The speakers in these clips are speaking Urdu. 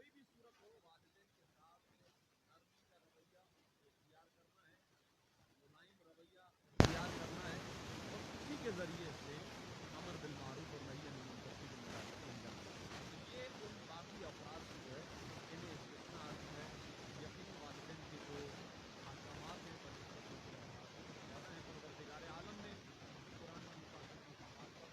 کوئی بھی صورت ہو والدین کے ساتھ نرمی کا رویہ اختیار کرنا ہے، ملائم رویہ اختیار کرنا ہے، اور اسی کے ذریعے سے امر بالمعروف اور نہی عن المنکر کی ذمہ داری کو انجام دینا ہے۔ یہ ان باقی افراد سے جو ہے انہیں استثناء حاصل ہے۔ یقینی والدین کے جو احکامات ہیں بنسبت دوسرے افراد سے بہت زیادہ ہیں۔ پروردگار عالم نے قرآن میں متعدد مقامات پر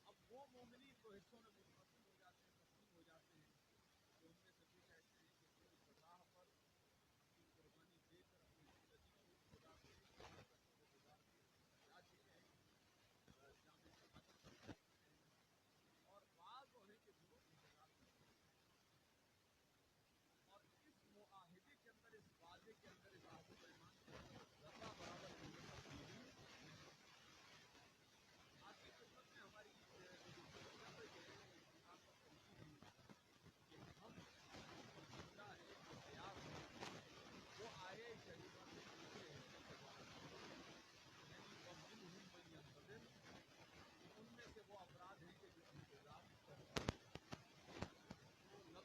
اپنے مومنین تو حصوں میں منقسم ہو جاتے ہیں، تقسیم ہو جاتے ہیں، تو ان میں سے کچھ ایسے ہیں کہ جو اس راہ پر اپنی قربانی دے کر اپنی زندگی کو خدا کے گزار کے جا چکے ہیں، جامع شہادت کر چکے ہیں، اور بعض وہ ہیں کہ جو انتظار کرتے ہیں، اور اس معاہدے کے اندر، اس وعدے کے اندر، اس عہد و پیمان کے اندر ذرہ برابر کی تبدیلی آپ کی خدمت میں ہماری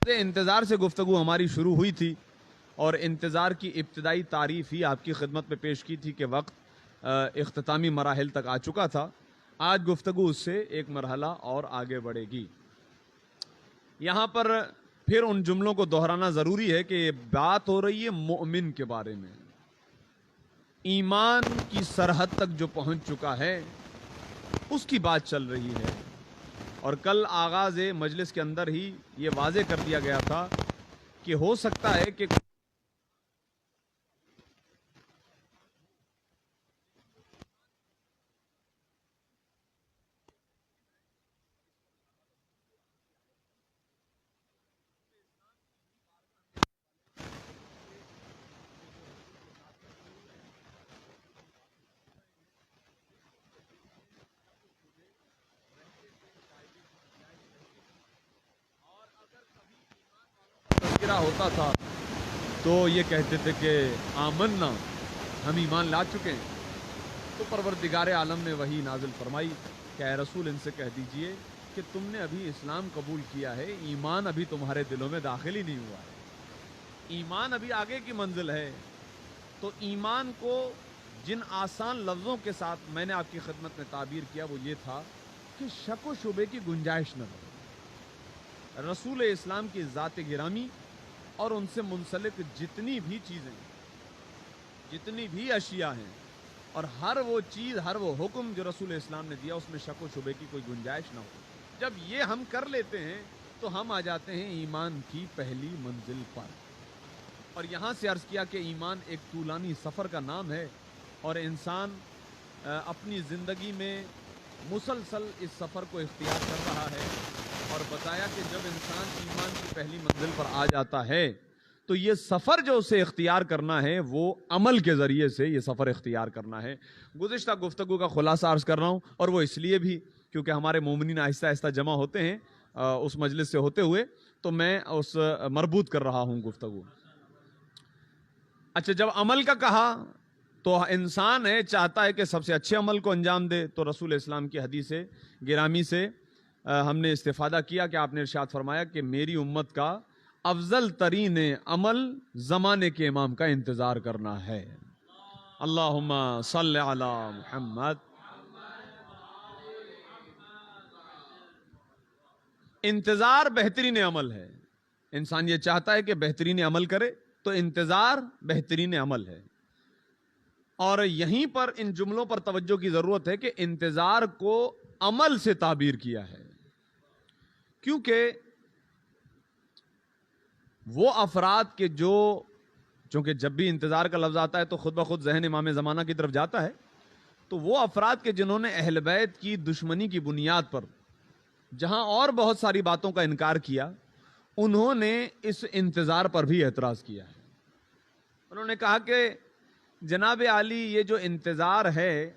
انتظار سے گفتگو ہماری شروع ہوئی تھی، اور انتظار کی ابتدائی تعریف ہی آپ کی خدمت میں پیش کی تھی کہ وقت اختتامی مراحل تک آ چکا تھا۔ آج گفتگو اس سے ایک مرحلہ اور آگے بڑھے گی۔ یہاں پر پھر ان جملوں کو دہرانا ضروری ہے کہ یہ بات ہو رہی ہے مومن کے بارے میں، ایمان کی سرحد تک جو پہنچ چکا ہے اس کی بات چل رہی ہے۔ اور کل آغاز مجلس کے اندر ہی یہ واضح کر دیا گیا تھا کہ ہو سکتا ہے کہ تذکرہ ہوتا تھا تو یہ کہتے تھے کہ آمنا، ہم ایمان لا چکے ہیں، تو پروردگار عالم نے وحی نازل فرمائی کہ اے رسول ان سے کہہ دیجئے کہ تم نے ابھی اسلام قبول کیا ہے، ایمان ابھی تمہارے دلوں میں داخل ہی نہیں ہوا ہے، ایمان ابھی آگے کی منزل ہے۔ تو ایمان کو جن آسان لفظوں کے ساتھ میں نے آپ کی خدمت میں تعبیر کیا وہ یہ تھا کہ شک و شبے کی گنجائش نہ رہے۔ رسول اسلام کی ذات گرامی اور ان سے منسلک جتنی بھی چیزیں، جتنی بھی اشیاء ہیں، اور ہر وہ چیز، ہر وہ حکم جو رسول اسلام نے دیا اس میں شک و شبے کی کوئی گنجائش نہ ہو۔ جب یہ ہم کر لیتے ہیں تو ہم آ جاتے ہیں ایمان کی پہلی منزل پر۔ اور یہاں سے عرض کیا کہ ایمان ایک طولانی سفر کا نام ہے، اور انسان اپنی زندگی میں مسلسل اس سفر کو اختیار کر رہا ہے، اور بتایا کہ جب انسان ایمان کی پہلی منزل پر آ جاتا ہے تو یہ سفر جو اسے اختیار کرنا ہے وہ عمل کے ذریعے سے یہ سفر اختیار کرنا ہے۔ گزشتہ گفتگو کا خلاصہ عرض کر رہا ہوں، اور وہ اس لیے بھی کیونکہ ہمارے مومنین آہستہ آہستہ جمع ہوتے ہیں اس مجلس سے ہوتے ہوئے، تو میں اس مربوط کر رہا ہوں گفتگو۔ اچھا، جب عمل کا کہا تو انسان ہے چاہتا ہے کہ سب سے اچھے عمل کو انجام دے، تو رسول اسلام کی حدیث گرامی سے ہم نے استفادہ کیا کہ آپ نے ارشاد فرمایا کہ میری امت کا افضل ترین عمل زمانے کے امام کا انتظار کرنا ہے. اللہم صلی علی محمد. انتظار بہترین عمل ہے. انسان یہ چاہتا ہے کہ بہترین عمل کرے تو انتظار بہترین عمل ہے. اور یہیں پر ان جملوں پر توجہ کی ضرورت ہے کہ انتظار کو عمل سے تعبیر کیا ہے، کیونکہ وہ افراد کے جو، چونکہ جب بھی انتظار کا لفظ آتا ہے تو خود بخود ذہن امام زمانہ کی طرف جاتا ہے، تو وہ افراد کے جنہوں نے اہل بیت کی دشمنی کی بنیاد پر جہاں اور بہت ساری باتوں کا انکار کیا، انہوں نے اس انتظار پر بھی اعتراض کیا ہے. انہوں نے کہا کہ جناب عالی یہ جو انتظار ہے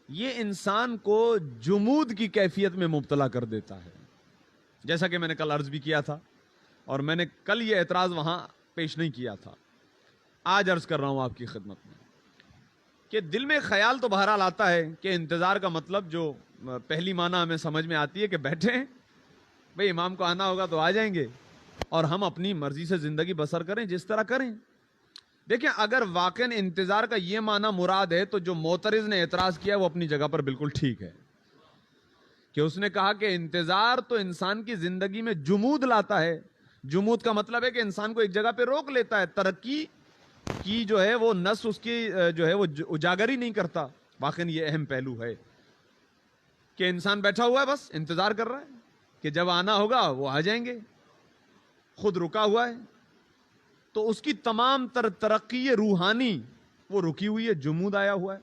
یہ انسان کو جمود کی کیفیت میں مبتلا کر دیتا ہے. جیسا کہ میں نے کل عرض بھی کیا تھا، اور میں نے کل یہ اعتراض وہاں پیش نہیں کیا تھا، آج عرض کر رہا ہوں آپ کی خدمت میں کہ دل میں خیال تو بہرحال آتا ہے کہ انتظار کا مطلب جو پہلی معنی ہمیں سمجھ میں آتی ہے کہ بیٹھے ہیں بھئی، امام کو آنا ہوگا تو آ جائیں گے اور ہم اپنی مرضی سے زندگی بسر کریں جس طرح کریں. دیکھیں، اگر واقعا انتظار کا یہ معنی مراد ہے تو جو معترض نے اعتراض کیا وہ اپنی جگہ پر بالکل ٹھیک ہے، کہ اس نے کہا کہ انتظار تو انسان کی زندگی میں جمود لاتا ہے. جمود کا مطلب ہے کہ انسان کو ایک جگہ پہ روک لیتا ہے، ترقی کی جو ہے وہ نس اس کی جو ہے وہ اجاگر ہی نہیں کرتا. واقعا یہ اہم پہلو ہے کہ انسان بیٹھا ہوا ہے، بس انتظار کر رہا ہے کہ جب آنا ہوگا وہ آ جائیں گے، خود رکا ہوا ہے، تو اس کی تمام ترقی روحانی وہ رکی ہوئی ہے، جمود آیا ہوا ہے.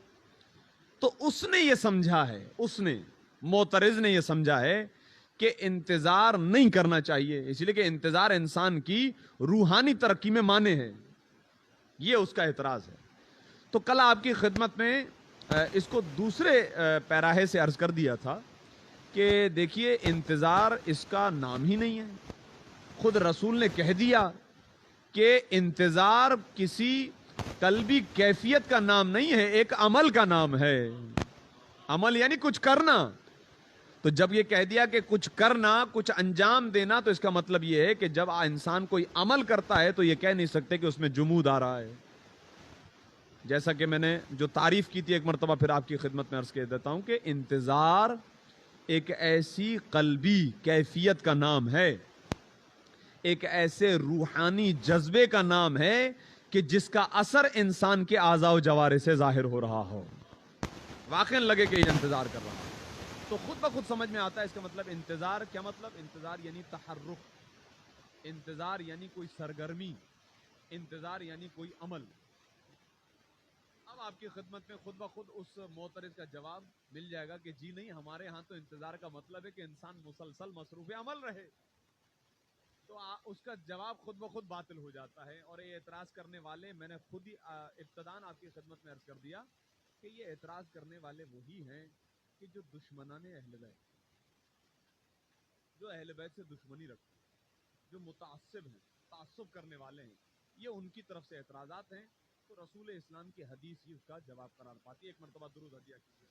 تو اس نے یہ سمجھا ہے، اس نے معترض نے یہ سمجھا ہے کہ انتظار نہیں کرنا چاہیے، اس لیے کہ انتظار انسان کی روحانی ترقی میں مانے ہے. یہ اس کا اعتراض ہے. تو کل آپ کی خدمت میں اس کو دوسرے پیراہے سے عرض کر دیا تھا کہ دیکھیے انتظار اس کا نام ہی نہیں ہے. خود رسول نے کہہ دیا کہ انتظار کسی قلبی کیفیت کا نام نہیں ہے، ایک عمل کا نام ہے. عمل یعنی کچھ کرنا. تو جب یہ کہہ دیا کہ کچھ کرنا، کچھ انجام دینا، تو اس کا مطلب یہ ہے کہ جب انسان کوئی عمل کرتا ہے تو یہ کہہ نہیں سکتے کہ اس میں جمود آ رہا ہے. جیسا کہ میں نے جو تعریف کی تھی ایک مرتبہ پھر آپ کی خدمت میں عرض کر دیتا ہوں کہ انتظار ایک ایسی قلبی کیفیت کا نام ہے، ایک ایسے روحانی جذبے کا نام ہے کہ جس کا اثر انسان کے اعضاء و جوارح سے ظاہر ہو رہا ہو. واقعا لگے کہ یہ انتظار کر رہا ہے تو خود بخود سمجھ میں آتا ہے اس کا مطلب. انتظار کیا مطلب؟ انتظار یعنی تحرک، انتظار یعنی کوئی سرگرمی، انتظار یعنی کوئی عمل. اب آپ کی خدمت میں خود بخود اس معترض کا جواب مل جائے گا کہ جی نہیں، ہمارے ہاں تو انتظار کا مطلب ہے کہ انسان مسلسل مصروف عمل رہے. تو اس کا جواب خود بخود باطل ہو جاتا ہے. اور یہ اعتراض کرنے والے، میں نے خود ہی ابتداً آپ کی خدمت میں عرض کر دیا کہ یہ اعتراض کرنے والے وہی ہیں کہ جو دشمنان اہل بیت، جو اہل بیت سے دشمنی رکھتے ہیں، جو متعصب ہیں، تعصب کرنے والے ہیں، یہ ان کی طرف سے اعتراضات ہیں. تو رسول اسلام کی حدیث ہی اس کا جواب قرار پاتی ہے. ایک مرتبہ درود ہدیہ کیجیے.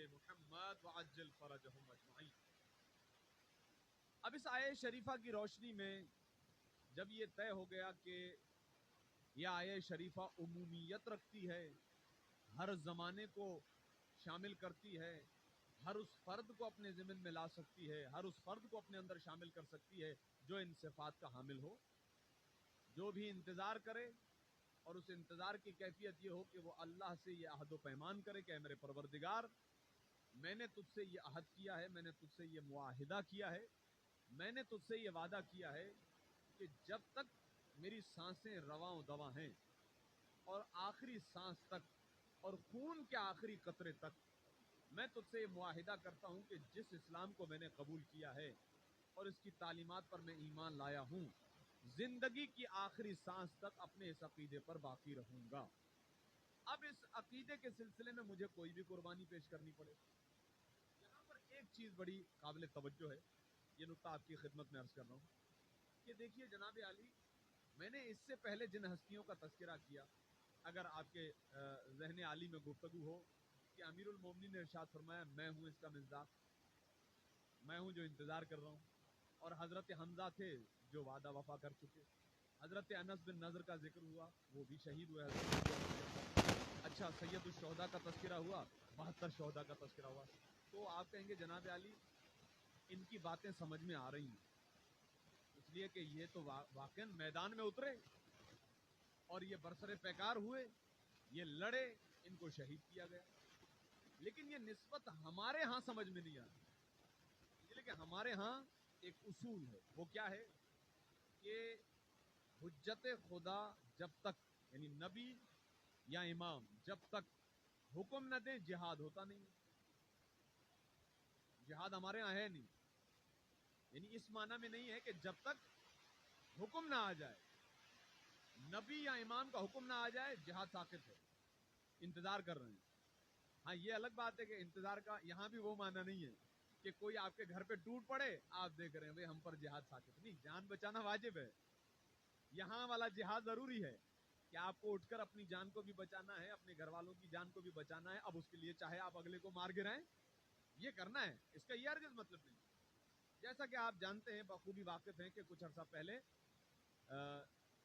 محمد وعجل فرجهم اجمعین. اب اس آیہ شریفہ کی روشنی میں جب یہ طے ہو گیا کہ یہ آیہ شریفہ عمومیت رکھتی ہے، ہر زمانے کو شامل کرتی ہے، ہر اس فرد کو اپنے ضمن میں لا سکتی ہے، ہر اس فرد کو اپنے اندر شامل کر سکتی ہے جو ان صفات کا حامل ہو، جو بھی انتظار کرے اور اس انتظار کی کیفیت یہ ہو کہ وہ اللہ سے یہ عہد و پیمان کرے کہ اے میرے پروردگار، میں نے تجھ سے یہ عہد کیا ہے، میں نے تجھ سے یہ معاہدہ کیا ہے، میں نے تجھ سے یہ وعدہ کیا ہے کہ جب تک میری سانسیں رواں و دواں ہیں اور آخری سانس تک اور خون کے آخری قطرے تک میں تجھ سے یہ معاہدہ کرتا ہوں کہ جس اسلام کو میں نے قبول کیا ہے اور اس کی تعلیمات پر میں ایمان لایا ہوں، زندگی کی آخری سانس تک اپنے اس عقیدے پر باقی رہوں گا. اب اس عقیدے کے سلسلے میں مجھے کوئی بھی قربانی پیش کرنی پڑے. یہاں پر ایک چیز بڑی قابل توجہ ہے، یہ نقطہ آپ کی خدمت میں عرض کر رہا ہوں کہ دیکھیے جناب عالی، میں نے اس سے پہلے جن ہستیوں کا تذکرہ کیا اگر آپ کے ذہن عالی میں گفتگو ہو کہ امیر المومنین نے ارشاد فرمایا میں ہوں اس کا مصداق، میں ہوں جو انتظار کر رہا ہوں، اور حضرت حمزہ تھے جو وعدہ وفا کر چکے، حضرت انس بن نضر کا ذکر ہوا وہ بھی شہید ہوئے حضرت، اچھا سید الشہداء کا تذکرہ ہوا، 72 شہداء کا تذکرہ ہوا، تو آپ کہیں گے جناب علی ان کی باتیں سمجھ میں آ رہی ہیں، اس لیے کہ یہ تو واقعا میدان میں اترے اور یہ برسر پیکار ہوئے، یہ لڑے، ان کو شہید کیا گیا، لیکن یہ نسبت ہمارے ہاں سمجھ میں نہیں آتی، اس لیے کہ ہمارے ہاں ایک اصول ہے، وہ کیا ہے کہ حجت خدا جب تک یعنی نبی یا امام جب تک حکم نہ دیں جہاد ہوتا نہیں، جہاد ہمارے ہاں ہے نہیں، یعنی اس معنی میں نہیں ہے کہ جب تک حکم نہ آ جائے، نبی یا امام کا حکم نہ آ جائے جہاد ساقط ہے، انتظار کر رہے ہیں۔ ہاں یہ الگ بات ہے کہ انتظار کا یہاں بھی وہ معنی نہیں ہے کہ کوئی آپ کے گھر پہ ٹوٹ پڑے آپ دیکھ رہے ہیں بھئی ہم پر جہاد ساقط نہیں، جان بچانا واجب ہے، یہاں والا جہاد ضروری ہے کہ آپ کو اٹھ کر اپنی جان کو بھی بچانا ہے، اپنے گھر والوں کی جان کو بھی بچانا ہے، اب اس کے لیے چاہے آپ اگلے کو مار گرائیں یہ کرنا ہے، اس کا یہ ہرگز مطلب نہیں، جیسا کہ آپ جانتے ہیں بخوبی واقف ہیں کہ کچھ عرصہ پہلے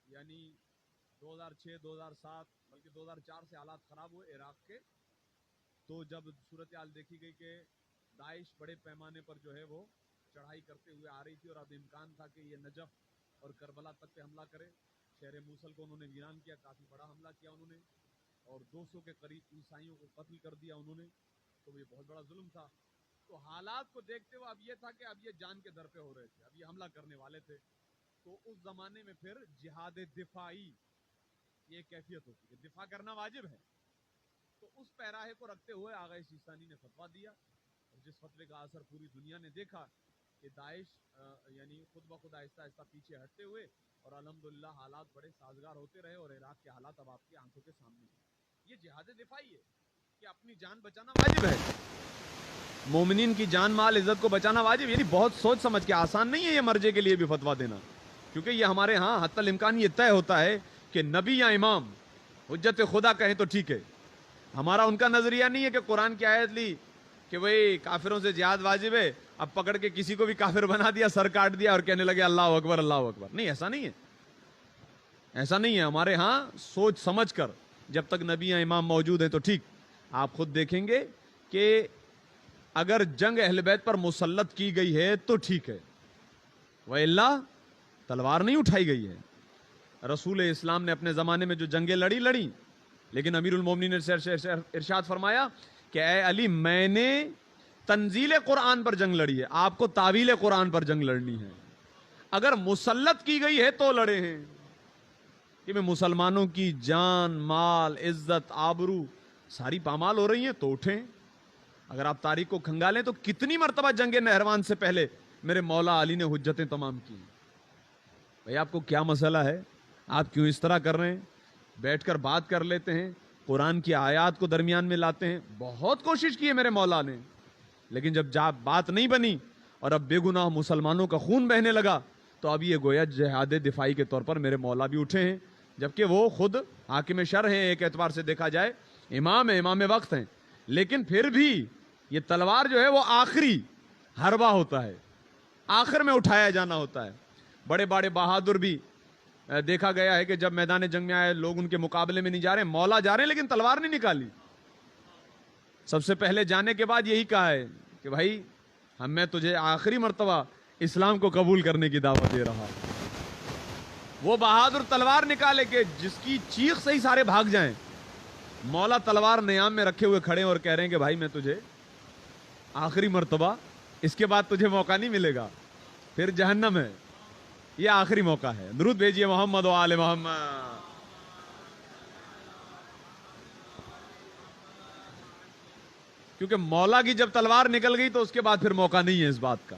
یعنی 2006 2007 بلکہ 2004 سے حالات خراب ہوئے عراق کے، تو جب صورتحال دیکھی گئی کہ داعش بڑے پیمانے پر جو ہے وہ چڑھائی کرتے ہوئے آ رہی تھی اور اب امکان تھا کہ یہ نجف اور کربلا تک پہ حملہ کرے، شہر موصل کو انہوں نے ویران کیا، کافی بڑا حملہ کیا انہوں نے، اور 200 کے قریب عیسائیوں کو قتل کر دیا انہوں نے، تو یہ بہت بڑا ظلم تھا، تو حالات کو دیکھتے ہوئے اب یہ تھا کہ اب یہ جان کے در پہ ہو رہے تھے، اب یہ حملہ کرنے والے تھے، تو اس زمانے میں پھر جہاد دفاعی یہ کیفیت ہوتی ہے، دفاع کرنا واجب ہے، تو اس پیراہے کو رکھتے ہوئے آغا سیستانی نے فتویٰ دیا، اور جس فتوے کا اثر پوری دنیا نے دیکھا کہ داعش یعنی خود بخود آہستہ آہستہ پیچھے ہٹتے ہوئے اور الحمدللہ حالات بڑے سازگار ہوتے رہے، اور عراق کے حالات اب آپ کی آنکھوں کے سامنے ہیں۔ یہ جہاد دفاعی ہے کہ اپنی جان بچانا واجب ہے، مومنین کی جان مال عزت کو بچانا واجب، یعنی بہت سوچ سمجھ کے، آسان نہیں ہے یہ مرجے کے لیے بھی فتویٰ دینا، کیونکہ یہ ہمارے ہاں حتی الامکان یہ طے ہوتا ہے کہ نبی یا امام حجت خدا کہیں تو ٹھیک ہے، ہمارا ان کا نظریہ نہیں ہے کہ قرآن کی آیت لی کہ بھئی کافروں سے جہاد واجب ہے، اب پکڑ کے کسی کو بھی کافر بنا دیا، سر کاٹ دیا اور کہنے لگے اللہ اکبر اللہ اکبر، نہیں ایسا نہیں ہے، ایسا نہیں ہے، ہمارے ہاں سوچ سمجھ کر جب تک نبی یا امام موجود ہیں تو ٹھیک، آپ خود دیکھیں گے کہ اگر جنگ اہل بیت پر مسلط کی گئی ہے تو ٹھیک ہے، وَإِلَّا تلوار نہیں اٹھائی گئی ہے، رسول اسلام نے اپنے زمانے میں جو جنگیں لڑی، لیکن امیر المومنین نے ارشاد فرمایا کہ اے علی میں نے تنزیل قرآن پر جنگ لڑی ہے، آپ کو تعویل قرآن پر جنگ لڑنی ہے، اگر مسلط کی گئی ہے تو لڑے ہیں، کہ میں مسلمانوں کی جان مال عزت آبرو ساری پامال ہو رہی ہیں تو اٹھیں، اگر آپ تاریخ کو کھنگالیں تو کتنی مرتبہ جنگ نہروان سے پہلے میرے مولا علی نے حجتیں تمام کی، بھئی آپ کو کیا مسئلہ ہے، آپ کیوں اس طرح کر رہے ہیں، بیٹھ کر بات کر لیتے ہیں، قرآن کی آیات کو درمیان میں لاتے ہیں، بہت کوشش کی ہے میرے مولا نے، لیکن جب بات نہیں بنی اور اب بے گناہ مسلمانوں کا خون بہنے لگا تو اب یہ گویا جہاد دفاعی کے طور پر میرے مولا بھی اٹھے ہیں، جبکہ وہ خود حاکم شرع ہیں، ایک اعتبار سے دیکھا جائے امام وقت ہیں، لیکن پھر بھی یہ تلوار جو ہے وہ آخری حربہ ہوتا ہے، آخر میں اٹھایا جانا ہوتا ہے، بڑے بڑے بہادر بھی دیکھا گیا ہے کہ جب میدان جنگ میں آئے لوگ ان کے مقابلے میں نہیں جا رہے، مولا جا رہے ہیں لیکن تلوار نہیں نکالی، سب سے پہلے جانے کے بعد یہی کہا ہے کہ بھائی میں تجھے آخری مرتبہ اسلام کو قبول کرنے کی دعوت دے رہا، وہ بہادر تلوار نکالے کہ جس کی چیخ سے ہی سارے بھاگ جائیں، مولا تلوار نیام میں رکھے ہوئے کھڑے اور کہہ رہے ہیں کہ بھائی میں تجھے آخری مرتبہ، اس کے بعد تجھے موقع نہیں ملے گا، پھر جہنم ہے، یہ آخری موقع ہے، درود بھیجئے محمد و آل محمد۔ کیونکہ مولا کی جب تلوار نکل گئی تو اس کے بعد پھر موقع نہیں ہے اس بات کا،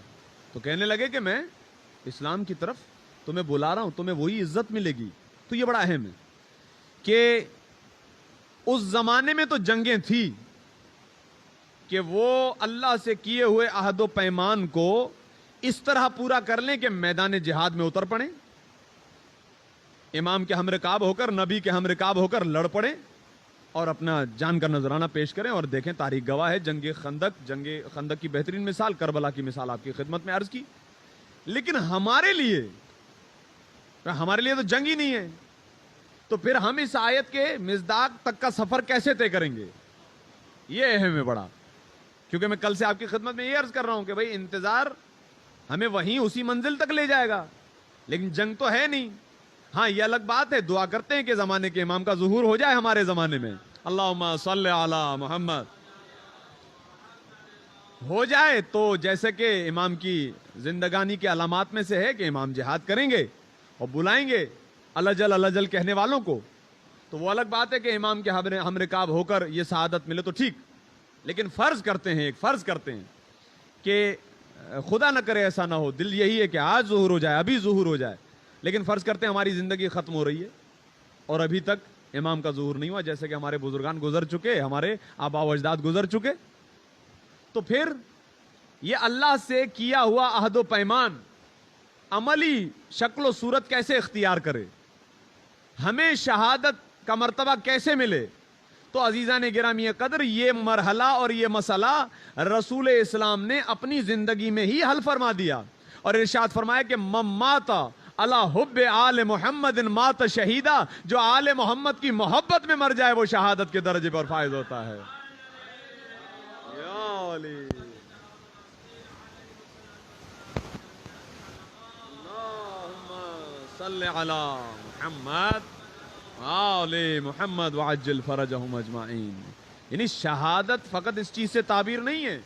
تو کہنے لگے کہ میں اسلام کی طرف تمہیں بلا رہا ہوں، تمہیں وہی عزت ملے گی، تو یہ بڑا اہم ہے کہ اس زمانے میں تو جنگیں تھی کہ وہ اللہ سے کیے ہوئے عہد و پیمان کو اس طرح پورا کر لیں کہ میدان جہاد میں اتر پڑیں، امام کے ہم رکاب ہو کر، نبی کے ہم رکاب ہو کر لڑ پڑیں اور اپنا جان کا نذرانہ پیش کریں. اور دیکھیں تاریخ گواہ ہے، جنگ خندق کی بہترین مثال، کربلا کی مثال آپ کی خدمت میں عرض کی. لیکن ہمارے لیے تو جنگ ہی نہیں ہے، تو پھر ہم اس آیت کے مصداق تک کا سفر کیسے طے کریں گے؟ یہ اہم ہے بڑا. کیونکہ میں کل سے آپ کی خدمت میں یہ عرض کر رہا ہوں کہ بھائی انتظار ہمیں وہیں اسی منزل تک لے جائے گا، لیکن جنگ تو ہے نہیں. ہاں یہ الگ بات ہے، دعا کرتے ہیں کہ زمانے کے امام کا ظہور ہو جائے ہمارے زمانے میں. اللہم صلی علی محمد. ہو جائے تو جیسے کہ امام کی زندگانی کے علامات میں سے ہے کہ امام جہاد کریں گے اور بلائیں گے الجل الجل کہنے والوں کو، تو وہ الگ بات ہے کہ امام کے ہم رکاب ہو کر یہ سعادت ملے تو ٹھیک. لیکن فرض کرتے ہیں کہ خدا نہ کرے ایسا نہ ہو، دل یہی ہے کہ آج ظہور ہو جائے، ابھی ظہور ہو جائے، لیکن فرض کرتے ہیں ہماری زندگی ختم ہو رہی ہے اور ابھی تک امام کا ظہور نہیں ہوا، جیسے کہ ہمارے بزرگان گزر چکے، ہمارے آبا و اجداد گزر چکے. تو پھر یہ اللہ سے کیا ہوا عہد و پیمان عملی شکل و صورت کیسے اختیار کرے، ہمیں شہادت کا مرتبہ کیسے ملے؟ تو عزیزان گرامی قدر یہ مرحلہ اور یہ مسئلہ رسول اسلام نے اپنی زندگی میں ہی حل فرما دیا اور ارشاد فرمایا کہ مات علی حب آل محمد مات شہیدہ، جو آل محمد کی محبت میں مر جائے وہ شہادت کے درجے پر فائز ہوتا ہے. یا علی صلی علی محمد آل محمد وعجل فرجہم اجمعین. یعنی شہادت فقط اس چیز سے تعبیر نہیں ہے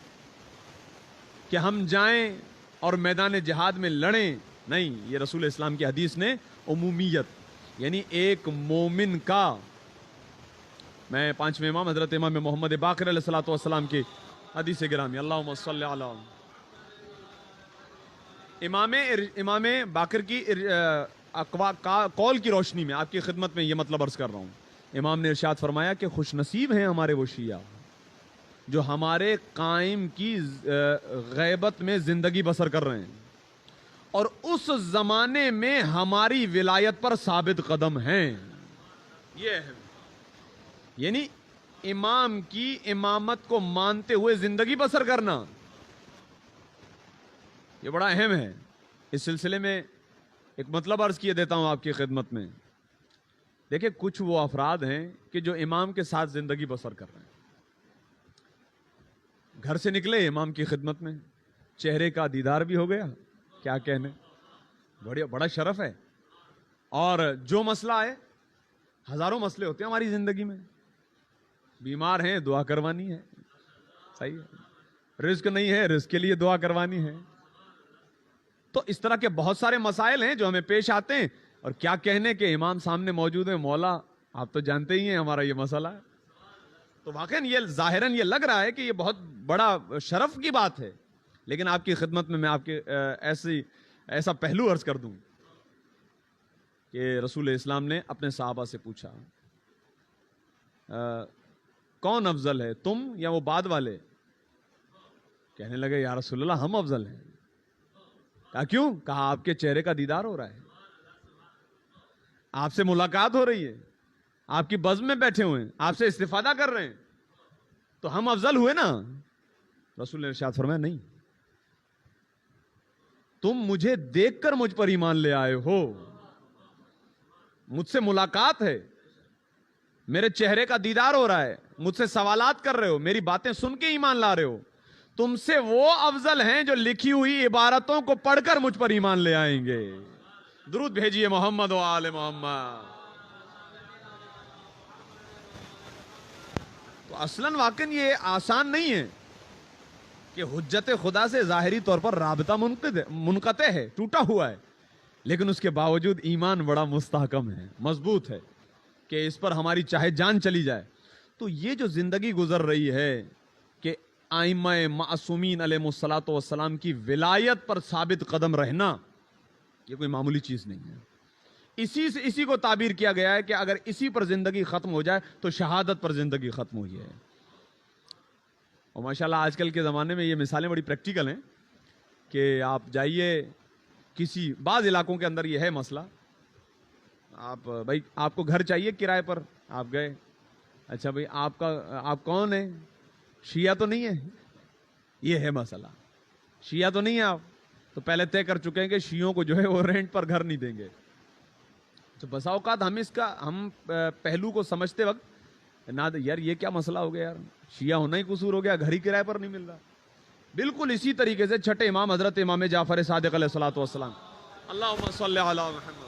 کہ ہم جائیں اور میدان جہاد میں لڑیں، نہیں، یہ رسول اسلام کی حدیث نے عمومیت، یعنی ایک مومن کا، میں پانچویں امام حضرت امام محمد باقر علیہ الصلوۃ والسلام کی حدیث گرامی، اللہم صلی علی امام باقر کی قول کی روشنی میں آپ کی خدمت میں یہ مطلب عرض کر رہا ہوں. امام نے ارشاد فرمایا کہ خوش نصیب ہیں ہمارے وہ شیعہ جو ہمارے قائم کی غیبت میں زندگی بسر کر رہے ہیں اور اس زمانے میں ہماری ولایت پر ثابت قدم ہیں. یہ ہے یعنی امام کی امامت کو مانتے ہوئے زندگی بسر کرنا، یہ بڑا اہم ہے. اس سلسلے میں ایک مطلب عرض کیے دیتا ہوں آپ کی خدمت میں. دیکھیں کچھ وہ افراد ہیں کہ جو امام کے ساتھ زندگی بسر کر رہے ہیں، گھر سے نکلے امام کی خدمت میں، چہرے کا دیدار بھی ہو گیا، کیا کہنے، بڑا شرف ہے. اور جو مسئلہ ہے، ہزاروں مسئلے ہوتے ہیں ہماری زندگی میں، بیمار ہیں دعا کروانی ہے، صحیح ہے، رزق نہیں ہے رزق کے لیے دعا کروانی ہے. تو اس طرح کے بہت سارے مسائل ہیں جو ہمیں پیش آتے ہیں، اور کیا کہنے کہ امام سامنے موجود ہیں، مولا آپ تو جانتے ہی ہیں ہمارا یہ مسئلہ ہے. تو واقعاً یہ ظاہراً یہ لگ رہا ہے کہ یہ بہت بڑا شرف کی بات ہے، لیکن آپ کی خدمت میں آپ کے ایسا پہلو عرض کر دوں کہ رسول اسلام نے اپنے صحابہ سے پوچھا کون افضل ہے، تم یا وہ بعد والے؟ کہنے لگے یا رسول اللہ ہم افضل ہیں. کہا کیوں؟ کہا آپ کے چہرے کا دیدار ہو رہا ہے، آپ سے ملاقات ہو رہی ہے، آپ کی بزم میں بیٹھے ہوئے ہیں، آپ سے استفادہ کر رہے ہیں، تو ہم افضل ہوئے نا. رسول نے ارشاد فرمایا نہیں، تم مجھے دیکھ کر مجھ پر ایمان لے آئے ہو، مجھ سے ملاقات ہے، میرے چہرے کا دیدار ہو رہا ہے، مجھ سے سوالات کر رہے ہو، میری باتیں سن کے ایمان لا رہے ہو. تم سے وہ افضل ہیں جو لکھی ہوئی عبارتوں کو پڑھ کر مجھ پر ایمان لے آئیں گے. درود بھیجیے محمد و آل محمد. تو اصلاً واقعاً یہ آسان نہیں ہے کہ حجت خدا سے ظاہری طور پر رابطہ منقطع ہے، ٹوٹا ہوا ہے، لیکن اس کے باوجود ایمان بڑا مستحکم ہے، مضبوط ہے کہ اس پر ہماری چاہے جان چلی جائے. تو یہ جو زندگی گزر رہی ہے کہ ائمہ معصومین علیہ الصلوۃ والسلام کی ولایت پر ثابت قدم رہنا، یہ کوئی معمولی چیز نہیں ہے. اسی کو تعبیر کیا گیا ہے کہ اگر اسی پر زندگی ختم ہو جائے تو شہادت پر زندگی ختم ہوئی ہے. اور ماشاءاللہ آج کل کے زمانے میں یہ مثالیں بڑی پریکٹیکل ہیں کہ آپ جائیے بعض علاقوں کے اندر یہ ہے مسئلہ، آپ بھائی آپ کو گھر چاہیے کرائے پر, آپ گئے, اچھا بھائی آپ کون ہیں؟ شیعہ تو نہیں ہے, یہ ہے مسئلہ, شیعہ تو نہیں ہے آپ, تو پہلے طے کر چکے ہیں کہ شیعوں کو جو ہے وہ رینٹ پر گھر نہیں دیں گے. تو بسا اوقات ہم پہلو کو سمجھتے وقت نہ یار یہ کیا مسئلہ ہو گیا یار, شیعہ ہونا ہی قصور ہو گیا, گھر ہی کرائے پر نہیں مل رہا. بالکل اسی طریقے سے چھٹے امام حضرت امام جعفر صادق علیہ الصلوۃ والسلام, اللہم صلی علی محمد,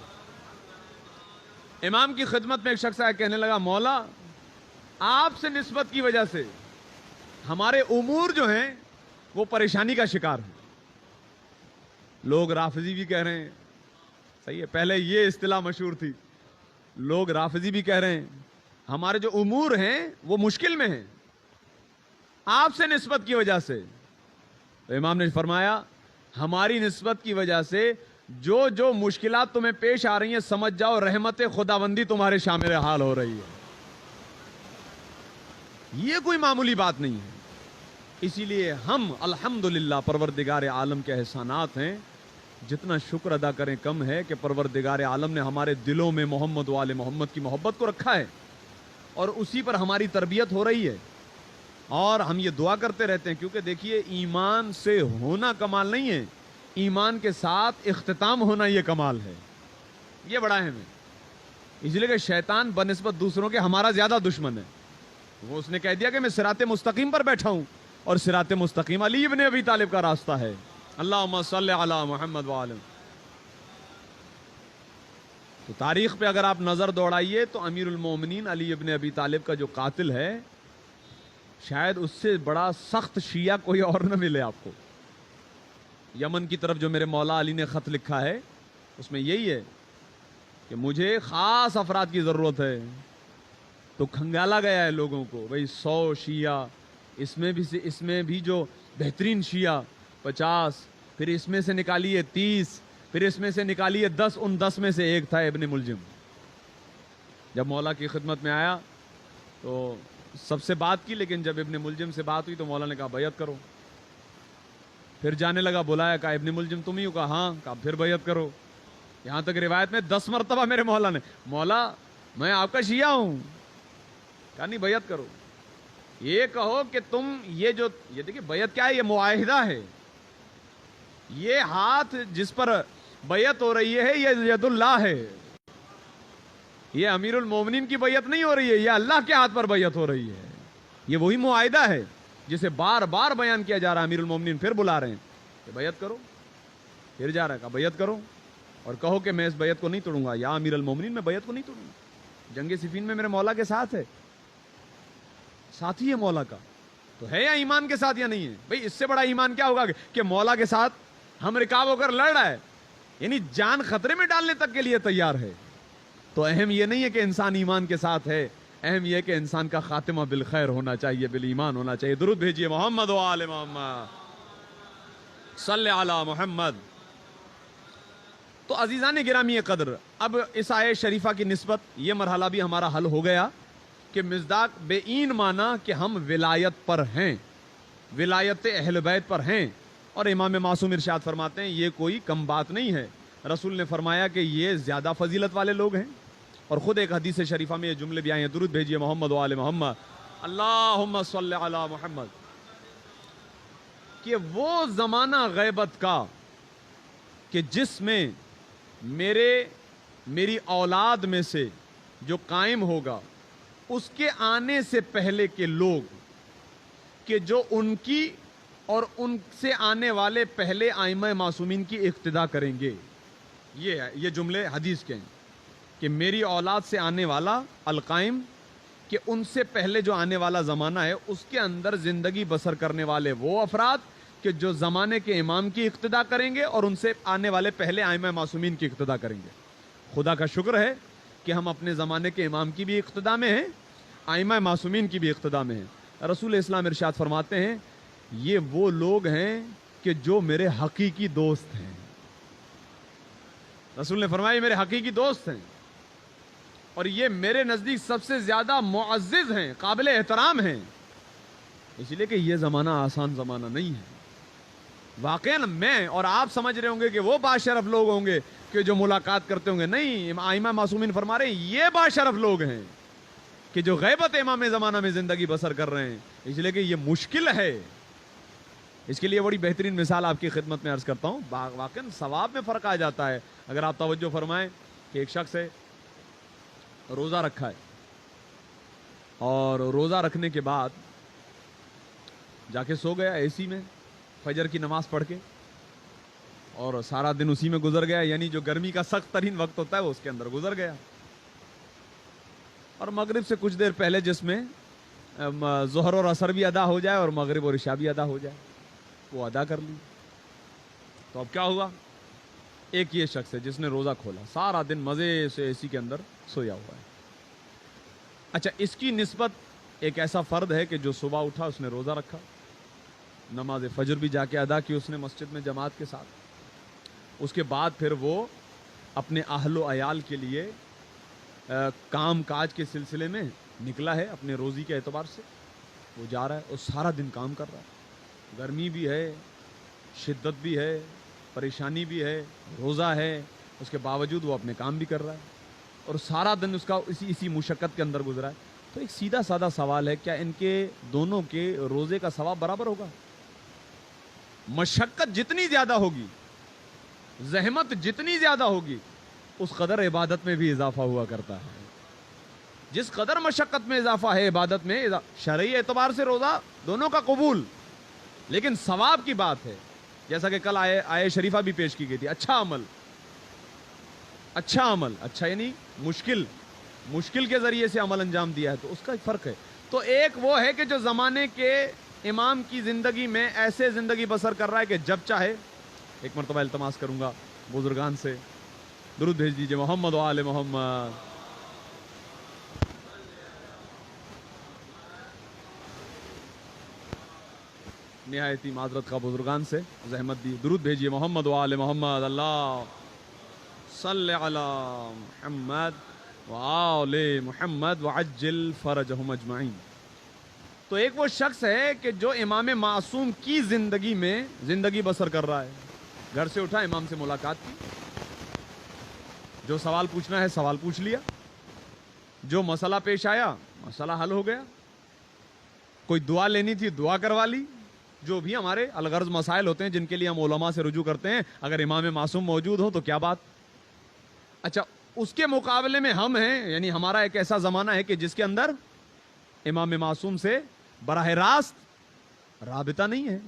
امام کی خدمت میں ایک شخص آیا, کہنے لگا مولا آپ سے نسبت کی وجہ سے ہمارے امور جو ہیں وہ پریشانی کا شکار ہیں. لوگ رافضی بھی کہہ رہے ہیں, صحیح ہے, پہلے یہ اصطلاح مشہور تھی, لوگ رافضی بھی کہہ رہے ہیں ہمارے جو امور ہیں وہ مشکل میں ہیں آپ سے نسبت کی وجہ سے. تو امام نے فرمایا ہماری نسبت کی وجہ سے جو جو مشکلات تمہیں پیش آ رہی ہیں سمجھ جاؤ رحمت خداوندی تمہارے شامل حال ہو رہی ہے. یہ کوئی معمولی بات نہیں ہے. اسی لیے ہم الحمدللہ پروردگار عالم کے احسانات ہیں, جتنا شکر ادا کریں کم ہے کہ پروردگار عالم نے ہمارے دلوں میں محمد و آل محمد کی محبت کو رکھا ہے اور اسی پر ہماری تربیت ہو رہی ہے. اور ہم یہ دعا کرتے رہتے ہیں, کیونکہ دیکھیے ایمان سے ہونا کمال نہیں ہے, ایمان کے ساتھ اختتام ہونا یہ کمال ہے, یہ بڑا اہم ہے. اس لیے کہ شیطان بنسبت دوسروں کے ہمارا زیادہ دشمن ہے. وہ اس نے کہہ دیا کہ میں صراط مستقیم پر بیٹھا ہوں, اور صراط مستقیم علی ابن ابی طالب کا راستہ ہے. اللہم صلی علی محمد وآلہ. تو تاریخ پہ اگر آپ نظر دوڑائیے تو امیر المومنین علی ابن ابی طالب کا جو قاتل ہے, شاید اس سے بڑا سخت شیعہ کوئی اور نہ ملے آپ کو. یمن کی طرف جو میرے مولا علی نے خط لکھا ہے اس میں یہی ہے کہ مجھے خاص افراد کی ضرورت ہے. تو کھنگالا گیا ہے لوگوں کو, بھئی 100 شیعہ, اس میں بھی جو بہترین شیعہ 50, پھر اس میں سے نکالیے 30, پھر اس میں سے نکالیے 10, ان 10 میں سے ایک تھا ابن ملجم. جب مولا کی خدمت میں آیا تو سب سے بات کی, لیکن جب ابن ملجم سے بات ہوئی تو مولا نے کہا بیعت کرو. پھر جانے لگا, بلایا, کہا ابن ملجم تم ہی ہو؟ کہا ہاں. کہا پھر بیعت کرو. یہاں تک روایت میں 10 مرتبہ میرے مولا نے, مولا میں آپ کا شیعہ ہوں. کہا نہیں بیعت کرو. یہ کہو کہ تم یہ دیکھیے بیعت کیا ہے, یہ معاہدہ ہے. یہ ہاتھ جس پر بیعت ہو رہی ہے یہ ید اللہ ہے, یہ امیر المومنین کی بیعت نہیں ہو رہی ہے, یہ اللہ کے ہاتھ پر بیعت ہو رہی ہے. یہ وہی معاہدہ ہے جسے بار بار بیان کیا جا رہا ہے. امیر المومنین پھر بلا رہے ہیں کہ بیعت کرو, پھر جا رہا ہے, کہا بیعت کرو اور کہو کہ میں اس بیعت کو نہیں توڑوں گا. یا امیر المومنین میں بیعت کو نہیں توڑوں گا. جنگ صفین میں میرے مولا کے ساتھ ہے, ساتھی ہے مولا کا, تو ہے یا ایمان کے ساتھ یا نہیں ہے؟ بھئی اس سے بڑا ایمان کیا ہوگا کہ مولا کے ساتھ ہم رکاب ہو کر لڑ رہا ہے, یعنی جان خطرے میں ڈالنے تک کے لیے تیار ہے. تو اہم یہ نہیں ہے کہ انسان ایمان کے ساتھ ہے, اہم یہ کہ انسان کا خاتمہ بالخیر ہونا چاہیے, بالایمان ہونا چاہیے. درود بھیجیے محمد و آل محمد, صلی علی محمد. تو عزیزان گرامی قدر, اب اس آیت شریفہ کی نسبت یہ مرحلہ بھی ہمارا حل ہو گیا کہ مصداق بے این مانا کہ ہم ولایت پر ہیں, ولایت اہل بیت پر ہیں. اور امام معصوم ارشاد فرماتے ہیں یہ کوئی کم بات نہیں ہے. رسول نے فرمایا کہ یہ زیادہ فضیلت والے لوگ ہیں, اور خود ایک حدیث شریفہ میں یہ جملے بھی آئے ہیں, درود بھیجیے محمد و آل محمد, اللہم صلی علی محمد. کہ وہ زمانہ غیبت کا کہ جس میں میری اولاد میں سے جو قائم ہوگا, اس کے آنے سے پہلے کے لوگ کہ جو ان کی اور ان سے آنے والے پہلے ائمہ معصومین کی اقتدا کریں گے. یہ جملے حدیث کے ہیں کہ میری اولاد سے آنے والا القائم, کہ ان سے پہلے جو آنے والا زمانہ ہے اس کے اندر زندگی بسر کرنے والے وہ افراد کہ جو زمانے کے امام کی اقتدا کریں گے اور ان سے آنے والے پہلے ائمہ معصومین کی اقتدا کریں گے. خدا کا شکر ہے کہ ہم اپنے زمانے کے امام کی بھی اقتدا میں ہیں, ائمہ معصومین کی بھی اقتدا میں ہیں. رسول اسلام ارشاد فرماتے ہیں یہ وہ لوگ ہیں کہ جو میرے حقیقی دوست ہیں. رسول نے فرمایا یہ میرے حقیقی دوست ہیں, اور یہ میرے نزدیک سب سے زیادہ معزز ہیں, قابل احترام ہیں. اس لیے کہ یہ زمانہ آسان زمانہ نہیں ہے. واقعا میں اور آپ سمجھ رہے ہوں گے کہ وہ باشرف لوگ ہوں گے کہ جو ملاقات کرتے ہوں گے. نہیں, ائمہ معصومین فرما رہے ہیں یہ باشرف لوگ ہیں کہ جو غیبت امام زمانہ میں زندگی بسر کر رہے ہیں. اس لیے کہ یہ مشکل ہے. اس کے لیے بڑی بہترین مثال آپ کی خدمت میں عرض کرتا ہوں. واقعا ثواب میں فرق آ جاتا ہے. اگر آپ توجہ فرمائیں کہ ایک شخص ہے, روزہ رکھا ہے, اور روزہ رکھنے کے بعد جا کے سو گیا اے سی میں فجر کی نماز پڑھ کے, اور سارا دن اسی میں گزر گیا. یعنی جو گرمی کا سخت ترین وقت ہوتا ہے وہ اس کے اندر گزر گیا. اور مغرب سے کچھ دیر پہلے جس میں ظہر اور عصر بھی ادا ہو جائے اور مغرب اور عشاء بھی ادا ہو جائے, وہ ادا کر لی. تو اب کیا ہوا؟ ایک یہ شخص ہے جس نے روزہ کھولا, سارا دن مزے سے اے سی کے اندر سویا ہوا ہے. اچھا, اس کی نسبت ایک ایسا فرد ہے کہ جو صبح اٹھا, اس نے روزہ رکھا, نماز فجر بھی جا کے ادا کی اس نے مسجد میں جماعت کے ساتھ. اس کے بعد پھر وہ اپنے اہل و عیال کے لیے کام کاج کے سلسلے میں نکلا ہے. اپنے روزی کے اعتبار سے وہ جا رہا ہے اور سارا دن کام کر رہا ہے. گرمی بھی ہے, شدت بھی ہے, پریشانی بھی ہے, روزہ ہے, اس کے باوجود وہ اپنے کام بھی کر رہا ہے, اور سارا دن اس کا اسی مشقت کے اندر گزرا ہے. تو ایک سیدھا سادہ سوال ہے, کیا ان کے دونوں کے روزے کا ثواب برابر ہوگا؟ مشقت جتنی زیادہ ہوگی, زحمت جتنی زیادہ ہوگی, اس قدر عبادت میں بھی اضافہ ہوا کرتا ہے. جس قدر مشقت میں اضافہ ہے عبادت میں, شرعی اعتبار سے روزہ دونوں کا قبول, لیکن ثواب کی بات ہے. جیسا کہ کل آیہ شریفہ بھی پیش کی گئی تھی, اچھا عمل, اچھا یعنی مشکل کے ذریعے سے عمل انجام دیا ہے, تو اس کا ایک فرق ہے. تو ایک وہ ہے کہ جو زمانے کے امام کی زندگی میں ایسے زندگی بسر کر رہا ہے کہ جب چاہے. ایک مرتبہ التماس کروں گا بزرگان سے, درود بھیج دیجئے محمد و آل محمد. نہایتی معذرت کا بزرگان سے زحمت دی, درود بھیجئے محمد و آل محمد. اللہ صلی علی محمد و آل محمد وعجل فرجہم اجمعین. تو ایک وہ شخص ہے کہ جو امام معصوم کی زندگی میں زندگی بسر کر رہا ہے. گھر سے اٹھا, امام سے ملاقات کی, جو سوال پوچھنا ہے سوال پوچھ لیا, جو مسئلہ پیش آیا مسئلہ حل ہو گیا, کوئی دعا لینی تھی دعا کروا لی. جو بھی ہمارے الغرض مسائل ہوتے ہیں جن کے لیے ہم علماء سے رجوع کرتے ہیں, اگر امام معصوم موجود ہو تو کیا بات. اچھا, اس کے مقابلے میں ہم ہیں, یعنی ہمارا ایک ایسا زمانہ ہے کہ جس کے اندر امام معصوم سے براہ راست رابطہ نہیں ہے.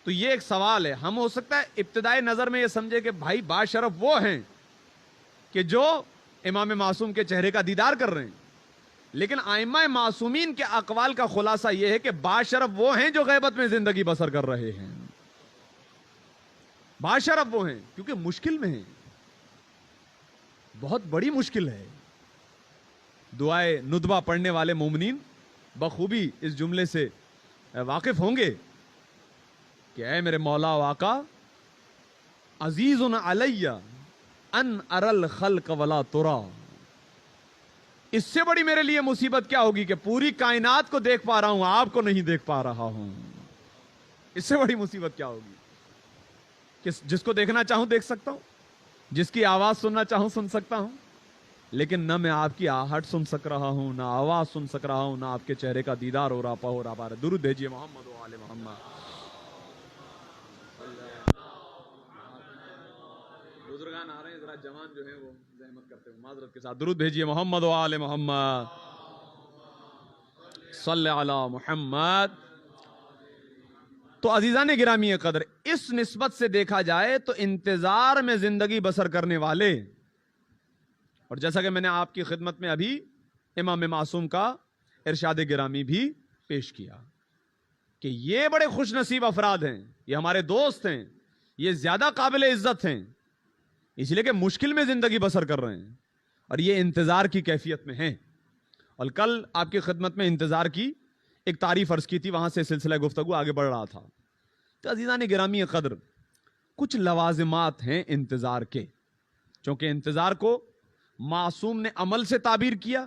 تو یہ ایک سوال ہے. ہم ہو سکتا ہے ابتدائی نظر میں یہ سمجھے کہ بھائی باشرف وہ ہیں کہ جو امام معصوم کے چہرے کا دیدار کر رہے ہیں, لیکن ائمہ معصومین کے اقوال کا خلاصہ یہ ہے کہ باشرف وہ ہیں جو غیبت میں زندگی بسر کر رہے ہیں. باشرف وہ ہیں کیونکہ مشکل میں ہیں, بہت بڑی مشکل ہے. دعائے ندبہ پڑھنے والے مومنین بخوبی اس جملے سے واقف ہوں گے کہ اے میرے مولا و آقا, عزیز علی ان ارى الخلق ولا ترى. اس سے بڑی میرے لیے مصیبت کیا ہوگی کہ پوری کائنات کو دیکھ پا رہا ہوں, آپ کو نہیں دیکھ پا رہا ہوں. اس سے بڑی مصیبت کیا ہوگی کہ جس کو دیکھنا چاہوں دیکھ سکتا ہوں, جس کی آواز سننا چاہوں سن سکتا ہوں, لیکن نہ میں آپ کی آہٹ سن سک رہا ہوں, نہ آواز سن سک رہا ہوں, نہ آپ کے چہرے کا دیدار ہو رہا. درود بھیجیے محمد و آل محمد. بزرگان آ رہے ہیں, ذرا جوان جو ہیں وہ زحمت کرتے ہیں, معذرت کے ساتھ درود بھیجیے محمد و آل محمد. صلی علی محمد. تو عزیزان گرامی قدر, اس نسبت سے دیکھا جائے تو انتظار میں زندگی بسر کرنے والے, اور جیسا کہ میں نے آپ کی خدمت میں ابھی امام معصوم کا ارشاد گرامی بھی پیش کیا کہ یہ بڑے خوش نصیب افراد ہیں, یہ ہمارے دوست ہیں, یہ زیادہ قابل عزت ہیں, اس لیے کہ مشکل میں زندگی بسر کر رہے ہیں اور یہ انتظار کی کیفیت میں ہیں. اور کل آپ کی خدمت میں انتظار کی ایک تعریف عرض کی تھی, وہاں سے سلسلہ گفتگو آگے بڑھ رہا تھا. تو عزیزان گرامی قدر, کچھ لوازمات ہیں انتظار کے, چونکہ انتظار کو معصوم نے عمل سے تعبیر کیا,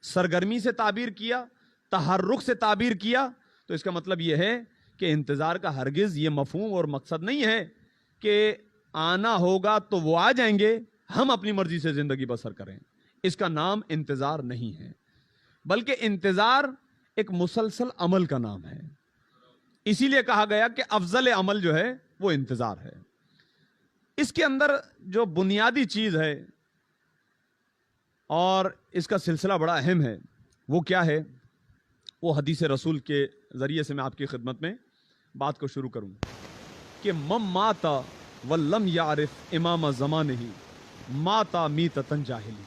سرگرمی سے تعبیر کیا, تحرک سے تعبیر کیا, تو اس کا مطلب یہ ہے کہ انتظار کا ہرگز یہ مفہوم اور مقصد نہیں ہے کہ آنا ہوگا تو وہ آ جائیں گے، ہم اپنی مرضی سے زندگی بسر کریں. اس کا نام انتظار نہیں ہے، بلکہ انتظار ایک مسلسل عمل کا نام ہے. اسی لیے کہا گیا کہ افضل عمل جو ہے وہ انتظار ہے. اس کے اندر جو بنیادی چیز ہے اور اس کا سلسلہ بڑا اہم ہے، وہ کیا ہے؟ وہ حدیث رسول کے ذریعے سے میں آپ کی خدمت میں بات کو شروع کروں کہ من مات ولم یعرف امام زمانہ ماتا میتۃ جاہلی.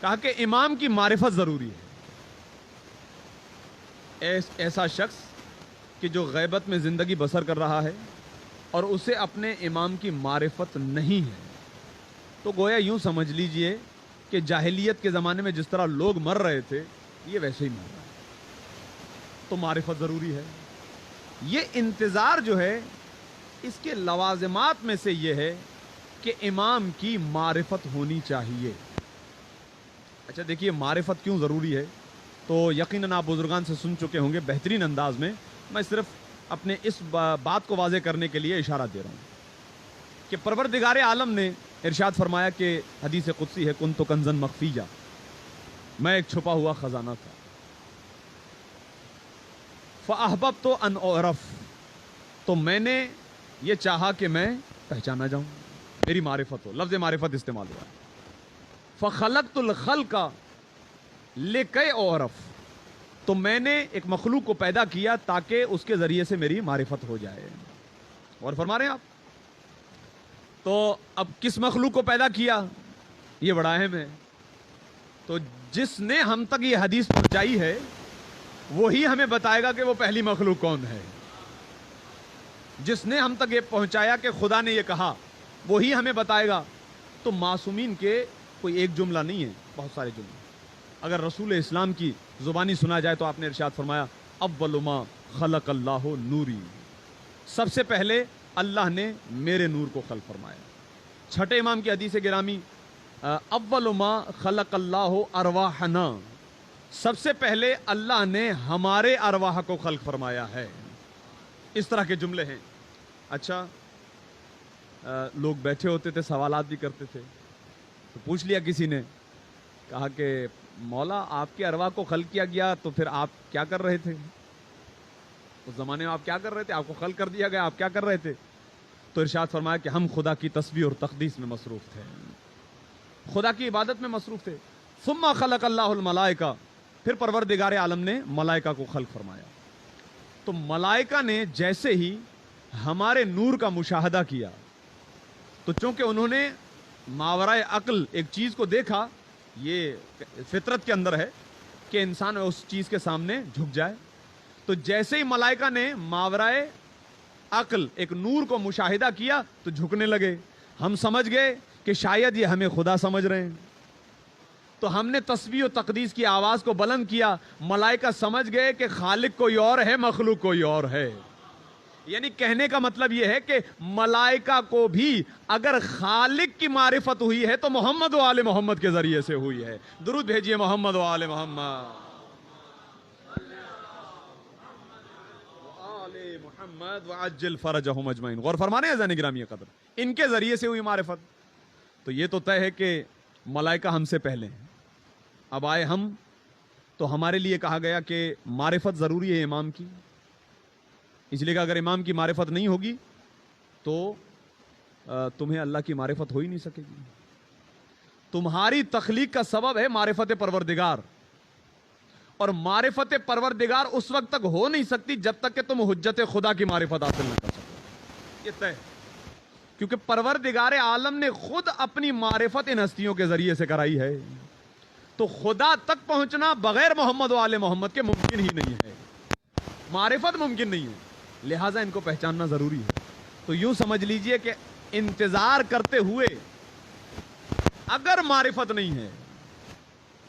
کہا کہ امام کی معرفت ضروری ہے. ایسا شخص کہ جو غیبت میں زندگی بسر کر رہا ہے اور اسے اپنے امام کی معرفت نہیں ہے، تو گویا یوں سمجھ لیجئے کہ جاہلیت کے زمانے میں جس طرح لوگ مر رہے تھے یہ ویسے ہی مر رہا ہے. تو معرفت ضروری ہے. یہ انتظار جو ہے اس کے لوازمات میں سے یہ ہے کہ امام کی معرفت ہونی چاہیے. اچھا دیکھیے معرفت کیوں ضروری ہے، تو یقیناً آپ بزرگان سے سن چکے ہوں گے بہترین انداز میں. میں صرف اپنے اس بات کو واضح کرنے کے لیے اشارہ دے رہا ہوں کہ پروردگار عالم نے ارشاد فرمایا کہ حدیث قدسی ہے کنت کنزا مخفیہ، میں ایک چھپا ہوا خزانہ تھا. فاحببت ان اعرف، تو میں نے یہ چاہا کہ میں پہچانا جاؤں، میری معرفت ہو. لفظ معرفت استعمال ہوا ہے. فخلقت الخلق لکی اعرف، تو میں نے ایک مخلوق کو پیدا کیا تاکہ اس کے ذریعے سے میری معرفت ہو جائے. اور فرما رہے ہیں آپ. تو اب کس مخلوق کو پیدا کیا یہ بڑا اہم ہے. تو جس نے ہم تک یہ حدیث پہنچائی ہے وہی ہمیں بتائے گا کہ وہ پہلی مخلوق کون ہے. جس نے ہم تک یہ پہنچایا کہ خدا نے یہ کہا وہی ہمیں بتائے گا. تو معصومین کے کوئی ایک جملہ نہیں ہے، بہت سارے جملے. اگر رسول اسلام کی زبانی سنا جائے تو آپ نے ارشاد فرمایا اول ما خلق اللہ نوری، سب سے پہلے اللہ نے میرے نور کو خلق فرمایا. چھٹے امام کی حدیث گرامی اول ما خلق اللہ ارواحنا، سب سے پہلے اللہ نے ہمارے ارواح کو خلق فرمایا ہے. اس طرح کے جملے ہیں. اچھا لوگ بیٹھے ہوتے تھے سوالات بھی کرتے تھے، تو پوچھ لیا کسی نے، کہا کہ مولا آپ کے ارواح کو خلق کیا گیا تو پھر آپ کیا کر رہے تھے؟ اس زمانے میں آپ کیا کر رہے تھے؟ آپ کو خلق کر دیا گیا، آپ کیا کر رہے تھے؟ تو ارشاد فرمایا کہ ہم خدا کی تسبیح اور تقدیس میں مصروف تھے، خدا کی عبادت میں مصروف تھے. ثم خلق اللہ الملائکہ، پھر پروردگار عالم نے ملائکہ کو خلق فرمایا. تو ملائکہ نے جیسے ہی ہمارے نور کا مشاہدہ کیا تو چونکہ انہوں نے ماورائے عقل ایک چیز کو دیکھا، یہ فطرت کے اندر ہے کہ انسان اس چیز کے سامنے جھک جائے. تو جیسے ہی ملائکہ نے ماورائے عقل ایک نور کو مشاہدہ کیا تو جھکنے لگے. ہم سمجھ گئے کہ شاید یہ ہمیں خدا سمجھ رہے ہیں، تو ہم نے تسبیح و تقدیس کی آواز کو بلند کیا. ملائکہ سمجھ گئے کہ خالق کوئی اور ہے، مخلوق کوئی اور ہے. یعنی کہنے کا مطلب یہ ہے کہ ملائکہ کو بھی اگر خالق کی معرفت ہوئی ہے تو محمد و آل محمد کے ذریعے سے ہوئی ہے. درود بھیجئے محمد و آل محمد. محمد وعجل فرجہم اجمعین. غور فرمانے ہیں عزیزان گرامی قدر، ان کے ذریعے سے ہوئی معرفت. تو یہ تو طے ہے کہ ملائکہ ہم سے پہلے ہیں. اب آئے ہم، تو ہمارے لیے کہا گیا کہ معرفت ضروری ہے امام کی. اس لیے کہ اگر امام کی معرفت نہیں ہوگی تو تمہیں اللہ کی معرفت ہو ہی نہیں سکے گی. تمہاری تخلیق کا سبب ہے معرفت پروردگار، اور معرفت پروردگار اس وقت تک ہو نہیں سکتی جب تک کہ تم حجت خدا کی معرفت حاصل نہ کر سکو. یہ طے، کیونکہ پروردگار عالم نے خود اپنی معرفت ان ہستیوں کے ذریعے سے کرائی ہے. تو خدا تک پہنچنا بغیر محمد و آل محمد کے ممکن ہی نہیں ہے. معرفت ممکن نہیں ہے، لہٰذا ان کو پہچاننا ضروری ہے. تو یوں سمجھ لیجئے کہ انتظار کرتے ہوئے اگر معرفت نہیں ہے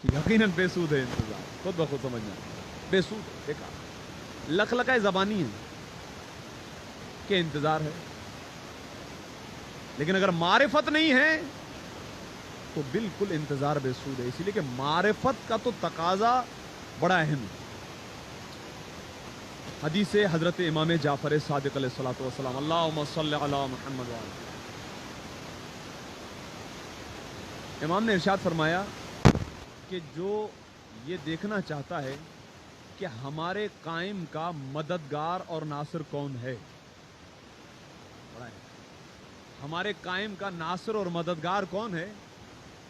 یقیناً بے سود ہے. انتظار خود بخود سمجھنا بے سود ہے. دیکھا لخلقہ زبانی ہے کہ انتظار ہے، لیکن اگر معرفت نہیں ہے تو بالکل انتظار بے سود ہے. اسی لیے کہ معرفت کا تو تقاضا بڑا اہم ہے. حدیث حضرت امام جعفر صادق علیہ الصلوۃ والسلام اللہم صلی علی محمد وعلی. امام نے ارشاد فرمایا کہ جو یہ دیکھنا چاہتا ہے کہ ہمارے قائم کا مددگار اور ناصر کون ہے، ہمارے قائم کا ناصر اور مددگار کون ہے،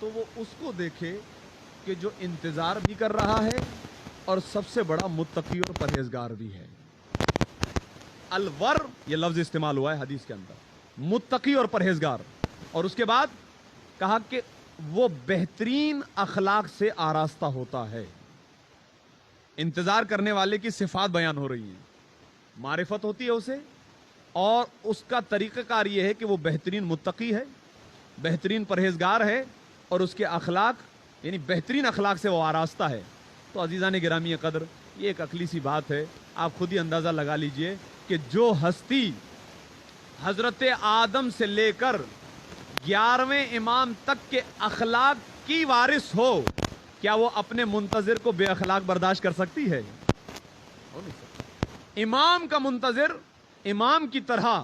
تو وہ اس کو دیکھے کہ جو انتظار بھی کر رہا ہے اور سب سے بڑا متقی اور پرہیزگار بھی ہے. الور یہ لفظ استعمال ہوا ہے حدیث کے اندر، متقی اور پرہیزگار، اور اس کے بعد کہا کہ وہ بہترین اخلاق سے آراستہ ہوتا ہے. انتظار کرنے والے کی صفات بیان ہو رہی ہیں، معرفت ہوتی ہے اسے، اور اس کا طریقہ کار یہ ہے کہ وہ بہترین متقی ہے، بہترین پرہیزگار ہے، اور اس کے اخلاق یعنی بہترین اخلاق سے وہ آراستہ ہے. تو عزیزان گرامی قدر، یہ ایک عقلی سی بات ہے، آپ خود ہی اندازہ لگا لیجئے کہ جو ہستی حضرت آدم سے لے کر 11ویں امام تک کے اخلاق کی وارث ہو، کیا وہ اپنے منتظر کو بے اخلاق برداشت کر سکتی ہے؟ امام کا منتظر امام کی طرح،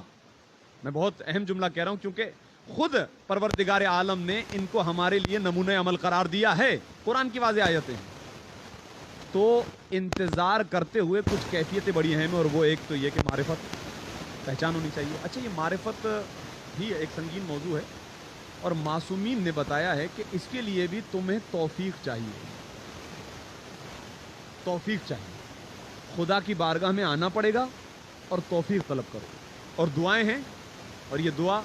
میں بہت اہم جملہ کہہ رہا ہوں کیونکہ خود پروردگار عالم نے ان کو ہمارے لیے نمونہ عمل قرار دیا ہے، قرآن کی واضح آیتیں ہیں. تو انتظار کرتے ہوئے کچھ کیفیتیں بڑی اہم ہیں، اور وہ ایک تو یہ کہ معرفت پہچان ہونی چاہیے. اچھا، یہ معرفت بھی ایک سنگین موضوع ہے، اور معصومین نے بتایا ہے کہ اس کے لیے بھی تمہیں توفیق چاہیے، توفیق چاہیے. خدا کی بارگاہ میں آنا پڑے گا اور توفیق طلب کرو. اور دعائیں ہیں، اور یہ دعا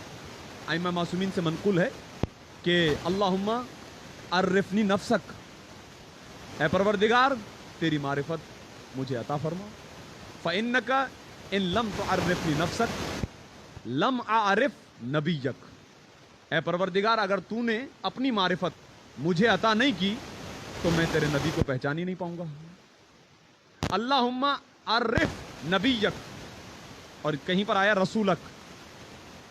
ائمہ معصومین سے منقول ہے کہ اللہم عرفنی نفسک، اے پروردگار تیری معرفت مجھے عطا فرما. فإنک ان لم تعرفنی نفسک لم اعرف نبیک، اے پروردگار اگر تو نے اپنی معرفت مجھے عطا نہیں کی تو میں تیرے نبی کو پہچان ہی نہیں پاؤں گا. اللہم عرف نبیک، اور کہیں پر آیا رسولک،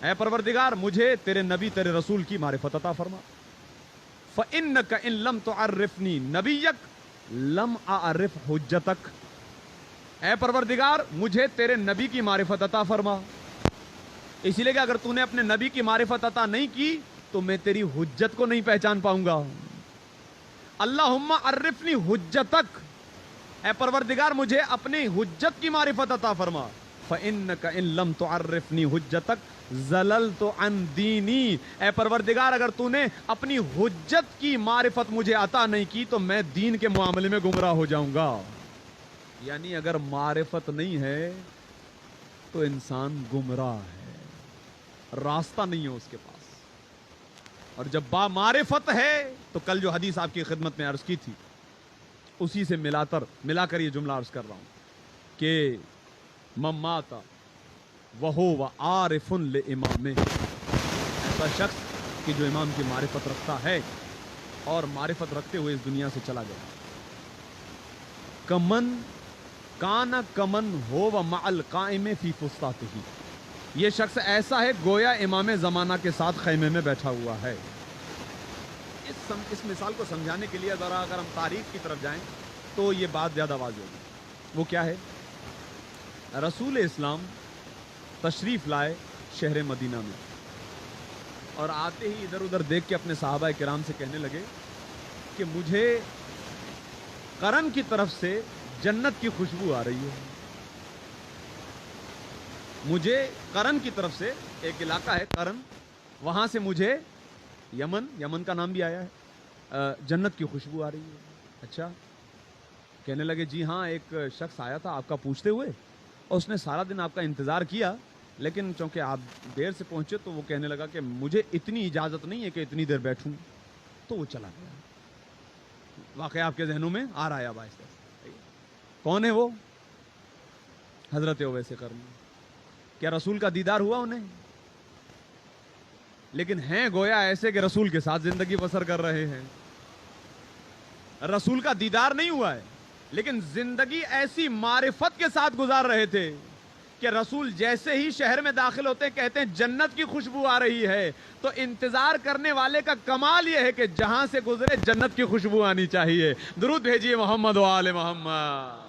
اے پروردگار مجھے تیرے نبی تیرے رسول کی معرفت عطا فرما. فإنک ان لم تعرفنی نبیک لم اعرف حجتک، اے پروردگار مجھے تیرے نبی کی معرفت عطا فرما. اس لیے کہ اگر تو نے اپنے نبی کی معرفت عطا نہیں کی تو میں تیری حجت کو نہیں پہچان پاؤں گا. اللہم عرفنی حجتک، اے پروردگار مجھے اپنی حجت کی معرفت عطا فرما. فإنک ان لم تعرفنی حجتک زللت عن دینی، اے پروردگار اگر تو نے اپنی حجت کی معرفت مجھے عطا نہیں کی تو میں دین کے معاملے میں گمراہ ہو جاؤں گا. یعنی اگر معرفت نہیں ہے تو انسان گمراہ ہے، راستہ نہیں ہے اس کے پاس. اور جب با معرفت ہے تو کل جو حدیث آپ کی خدمت میں عرض کی تھی اسی سے ملا کر یہ جملہ عرض کر رہا ہوں کہ من مات وہو عارف لامامہ، ایسا شخص کہ جو امام کی معرفت رکھتا ہے اور معرفت رکھتے ہوئے اس دنیا سے چلا گیا. کمن کان کمن ہو مع القائم فی فسطاطہ، یہ شخص ایسا ہے گویا امام زمانہ کے ساتھ خیمے میں بیٹھا ہوا ہے. اس مثال کو سمجھانے کے لیے اگر ہم تاریخ کی طرف جائیں تو یہ بات زیادہ واضح ہوگی. وہ کیا ہے؟ رسول اسلام تشریف لائے شہر مدینہ میں، اور آتے ہی ادھر ادھر دیکھ کے اپنے صحابہ کرام سے کہنے لگے کہ مجھے قرن کی طرف سے جنت کی خوشبو آ رہی ہے. مجھے قرن کی طرف سے، ایک علاقہ ہے قرن، وہاں سے مجھے یمن کا نام بھی آیا ہے، جنت کی خوشبو آ رہی ہے. اچھا، کہنے لگے جی ہاں ایک شخص آیا تھا آپ کا پوچھتے ہوئے، اور اس نے سارا دن آپ کا انتظار کیا، لیکن چونکہ آپ دیر سے پہنچے تو وہ کہنے لگا کہ مجھے اتنی اجازت نہیں ہے کہ اتنی دیر بیٹھوں، تو وہ چلا گیا. واقعہ آپ کے ذہنوں میں آ رہا ہے اب آہستہ آہستہ. کون ہے وہ؟ حضرت اویس قرنی. کیا رسول کا دیدار ہوا انہیں؟ لیکن ہیں گویا ایسے کہ رسول کے ساتھ زندگی بسر کر رہے ہیں. رسول کا دیدار نہیں ہوا ہے لیکن زندگی ایسی معرفت کے ساتھ گزار رہے تھے کہ رسول جیسے ہی شہر میں داخل ہوتے ہیں کہتے ہیں جنت کی خوشبو آ رہی ہے. تو انتظار کرنے والے کا کمال یہ ہے کہ جہاں سے گزرے جنت کی خوشبو آنی چاہیے. درود بھیجیے محمد و آل محمد.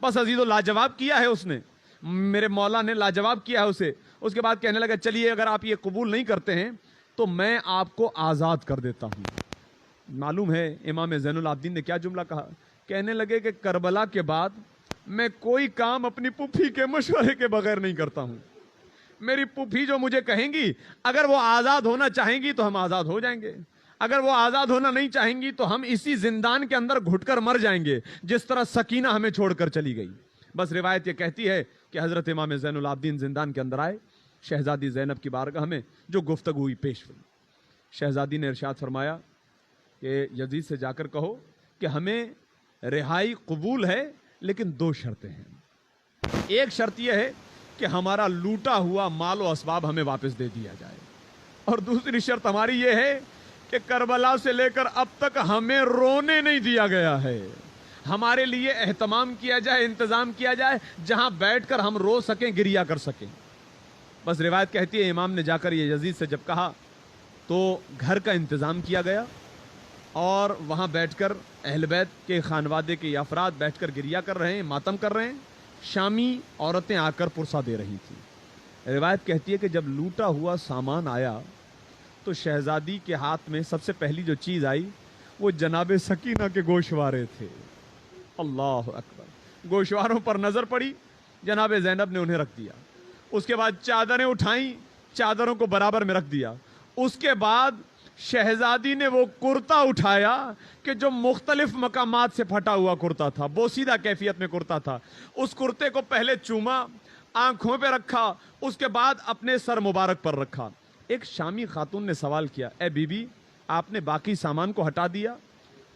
بس عزیزو لاجواب کیا ہے اس نے، میرے مولا نے لاجواب کیا ہے اسے. اس کے بعد کہنے لگا چلیے اگر آپ یہ قبول نہیں کرتے ہیں تو میں آپ کو آزاد کر دیتا ہوں. معلوم ہے امام زین العابدین نے کیا جملہ کہا؟ کہنے لگے کہ کربلا کے بعد میں کوئی کام اپنی پھوپھی کے مشورے کے بغیر نہیں کرتا ہوں. میری پھوپھی جو مجھے کہیں گی، اگر وہ آزاد ہونا چاہیں گی تو ہم آزاد ہو جائیں گے، اگر وہ آزاد ہونا نہیں چاہیں گی تو ہم اسی زندان کے اندر گھٹ کر مر جائیں گے جس طرح سکینہ ہمیں چھوڑ کر چلی گئی. بس روایت یہ کہتی ہے کہ حضرت امام زین العابدین زندان کے اندر آئے، شہزادی زینب کی بارگاہ میں جو گفتگو ہوئی پیش ہوئی. شہزادی نے ارشاد فرمایا کہ یزید سے جا کر کہو کہ ہمیں رہائی قبول ہے لیکن 2 شرطیں ہیں. ایک شرط یہ ہے کہ ہمارا لوٹا ہوا مال و اسباب ہمیں واپس دے دیا جائے، اور دوسری شرط ہماری یہ ہے کہ کربلا سے لے کر اب تک ہمیں رونے نہیں دیا گیا ہے، ہمارے لیے اہتمام کیا جائے، انتظام کیا جائے جہاں بیٹھ کر ہم رو سکیں، گریہ کر سکیں. بس روایت کہتی ہے امام نے جا کر یہ یزید سے جب کہا تو گھر کا انتظام کیا گیا اور وہاں بیٹھ کر اہل بیت کے خانوادے کے افراد بیٹھ کر گریہ کر رہے ہیں، ماتم کر رہے ہیں. شامی عورتیں آ کر پرسا دے رہی تھیں. روایت کہتی ہے کہ جب لوٹا ہوا سامان آیا تو شہزادی کے ہاتھ میں سب سے پہلی جو چیز آئی وہ جناب سکینہ کے گوشوارے تھے. اللہ اکبر. گوشواروں پر نظر پڑی، جناب زینب نے انہیں رکھ دیا. اس کے بعد چادریں اٹھائیں، چادروں کو برابر میں رکھ دیا. اس کے بعد شہزادی نے وہ کرتا اٹھایا کہ جو مختلف مقامات سے پھٹا ہوا کرتا تھا، بوسیدہ کیفیت میں کرتا تھا. اس کرتے کو پہلے چوما، آنکھوں پہ رکھا، اس کے بعد اپنے سر مبارک پر رکھا. ایک شامی خاتون نے سوال کیا، اے بی بی آپ نے باقی سامان کو ہٹا دیا،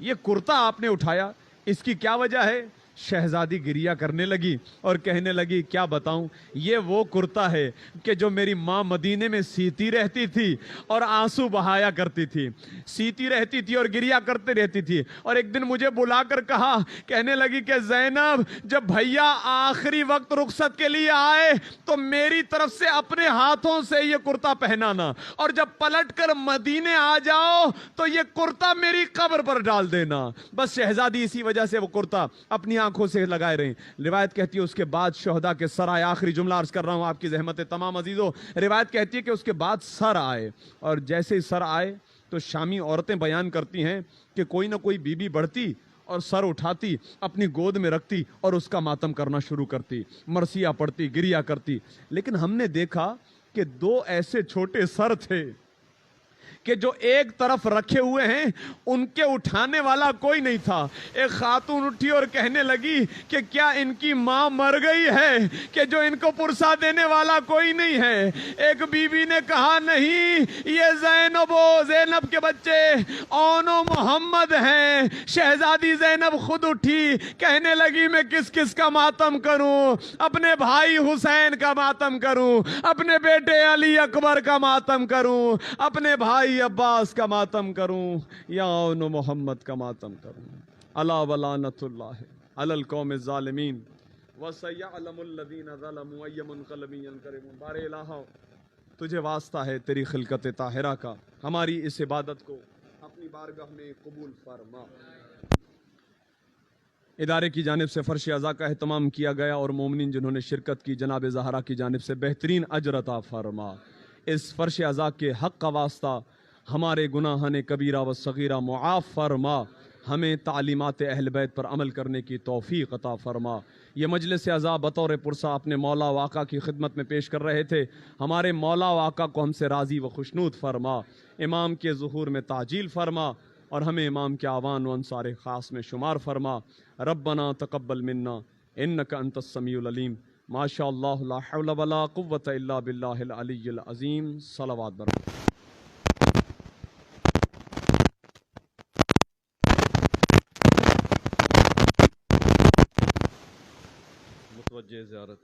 یہ کرتا آپ نے اٹھایا، اس کی کیا وجہ ہے؟ شہزادی گریہ کرنے لگی اور کہنے لگی کیا بتاؤں، یہ وہ کرتا ہے کہ جو میری ماں مدینے میں سیتی رہتی تھی اور آنسو بہایا کرتی تھی، سیتی رہتی تھی اور گریہ کرتے رہتی تھی. اور ایک دن مجھے بلا کر کہا، کہنے لگی کہ زینب جب بھیا آخری وقت رخصت کے لیے آئے تو میری طرف سے اپنے ہاتھوں سے یہ کرتا پہنانا، اور جب پلٹ کر مدینے آ جاؤ تو یہ کرتا میری قبر پر ڈال دینا. بس شہزادی اسی وجہ سے وہ کرتا اپنی آنکھوں سے لگائے رہے. روایت کہتی ہے اس کے بعد شہداء کے سر آئے. آخری جملہ عرض کر رہا ہوں آپ کی زحمت تمام عزیزوں. روایت کہتی ہے کہ اس کے بعد سر آئے، اور جیسے ہی سر آئے تو شامی عورتیں بیان کرتی ہیں کہ کوئی نہ کوئی بی بی بڑھتی اور سر اٹھاتی، اپنی گود میں رکھتی اور اس کا ماتم کرنا شروع کرتی، مرثیہ پڑھتی، گریہ کرتی. لیکن ہم نے دیکھا کہ 2 ایسے چھوٹے سر تھے کہ جو ایک طرف رکھے ہوئے ہیں، ان کے اٹھانے والا کوئی نہیں تھا. ایک خاتون اٹھی اور کہنے لگی کہ کیا ان کی ماں مر گئی ہے کہ جو ان کو پرسا دینے والا کوئی نہیں ہے؟ ایک بی بی نے کہا نہیں، یہ زینب کے بچے اون و محمد ہیں. شہزادی زینب خود اٹھی، کہنے لگی میں کس کس کا ماتم کروں؟ اپنے بھائی حسین کا ماتم کروں، اپنے بیٹے علی اکبر کا ماتم کروں، اپنے بھائی عباس کا ماتم کروں، یا اون محمد کا ماتم کروں. الا ولعنۃ اللہ علی القوم الظالمین وسیعلم الذین ظلموا ای منقلب ینقلبون. بار الہ تجھے واسطہ ہے تیری خلقت طاہرہ کا، ہماری اس عبادت کو اپنی بارگاہ میں قبول فرما. ادارے کی جانب سے فرش عزا کا اہتمام کیا گیا اور مومنین جنہوں نے شرکت کی، جناب زہرا کی جانب سے بہترین اجر عطا فرما. اس فرش عزا کے حق کا واسطہ ہمارے گناہان کبیرہ و صغیرہ معاف فرما، ہمیں تعلیمات اہل بیت پر عمل کرنے کی توفیق عطا فرما. یہ مجلس عزا بطور پرسا اپنے مولا و آقا کی خدمت میں پیش کر رہے تھے. ہمارے مولا و آقا کو ہم سے راضی و خوشنود فرما، امام کے ظہور میں تعجیل فرما اور ہمیں امام کے آوان و انصار خاص میں شمار فرما. ربنا تقبل منا انک انت السمیع العلیم. ما شاء اللہ لا حول ولا قوة الا باللہ العلی العظیم. صلوات برکات. متوجہ زیارت